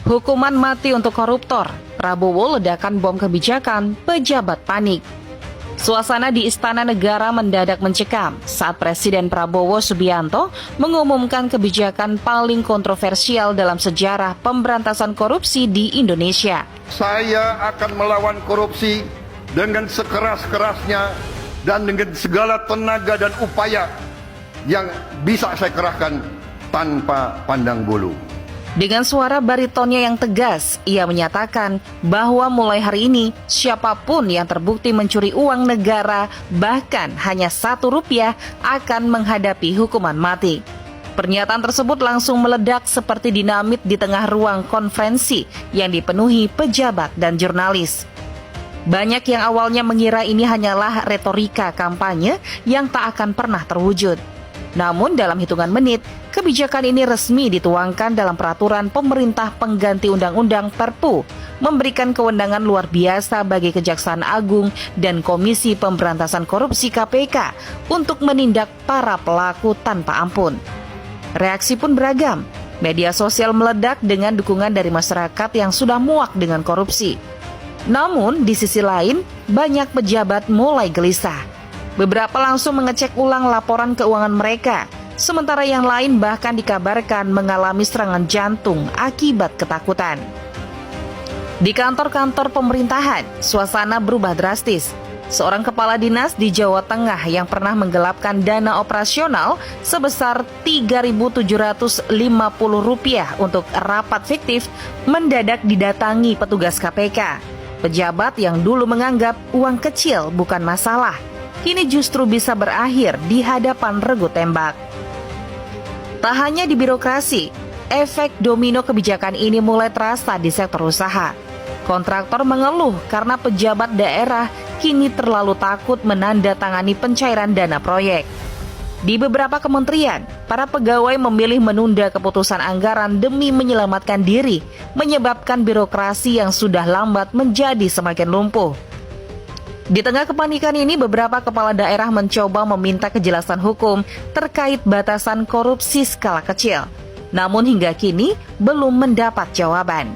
Hukuman mati untuk koruptor, Prabowo ledakan bom kebijakan, pejabat panik. Suasana di Istana Negara mendadak mencekam saat Presiden Prabowo Subianto mengumumkan kebijakan paling kontroversial dalam sejarah pemberantasan korupsi di Indonesia. Saya akan melawan korupsi dengan sekeras-kerasnya dan dengan segala tenaga dan upaya yang bisa saya kerahkan tanpa pandang bulu. Dengan suara baritonnya yang tegas, ia menyatakan bahwa mulai hari ini, siapapun yang terbukti mencuri uang negara, bahkan hanya Rp1, akan menghadapi hukuman mati. Pernyataan tersebut langsung meledak seperti dinamit di tengah ruang konferensi yang dipenuhi pejabat dan jurnalis. Banyak yang awalnya mengira ini hanyalah retorika kampanye yang tak akan pernah terwujud. Namun dalam hitungan menit, kebijakan ini resmi dituangkan dalam peraturan pemerintah pengganti Undang-Undang Perpu, memberikan kewenangan luar biasa bagi Kejaksaan Agung dan Komisi Pemberantasan Korupsi KPK untuk menindak para pelaku tanpa ampun. Reaksi pun beragam. Media sosial meledak dengan dukungan dari masyarakat yang sudah muak dengan korupsi. Namun di sisi lain, banyak pejabat mulai gelisah. Beberapa langsung mengecek ulang laporan keuangan mereka, sementara yang lain bahkan dikabarkan mengalami serangan jantung akibat ketakutan. Di kantor-kantor pemerintahan, suasana berubah drastis. Seorang kepala dinas di Jawa Tengah yang pernah menggelapkan dana operasional sebesar Rp3.750 untuk rapat fiktif mendadak didatangi petugas KPK. Pejabat yang dulu menganggap uang kecil bukan masalah, kini justru bisa berakhir di hadapan regu tembak. Tak hanya di birokrasi, efek domino kebijakan ini mulai terasa di sektor usaha. Kontraktor mengeluh karena pejabat daerah kini terlalu takut menandatangani pencairan dana proyek. Di beberapa kementerian, para pegawai memilih menunda keputusan anggaran demi menyelamatkan diri, menyebabkan birokrasi yang sudah lambat menjadi semakin lumpuh. Di tengah kepanikan ini, beberapa kepala daerah mencoba meminta kejelasan hukum terkait batasan korupsi skala kecil. Namun hingga kini belum mendapat jawaban.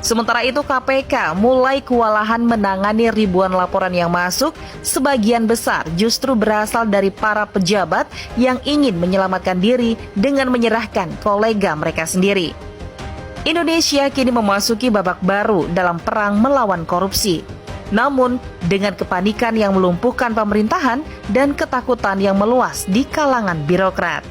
Sementara itu KPK mulai kewalahan menangani ribuan laporan yang masuk, sebagian besar justru berasal dari para pejabat yang ingin menyelamatkan diri dengan menyerahkan kolega mereka sendiri. Indonesia kini memasuki babak baru dalam perang melawan korupsi. Namun, dengan kepanikan yang melumpuhkan pemerintahan dan ketakutan yang meluas di kalangan birokrat.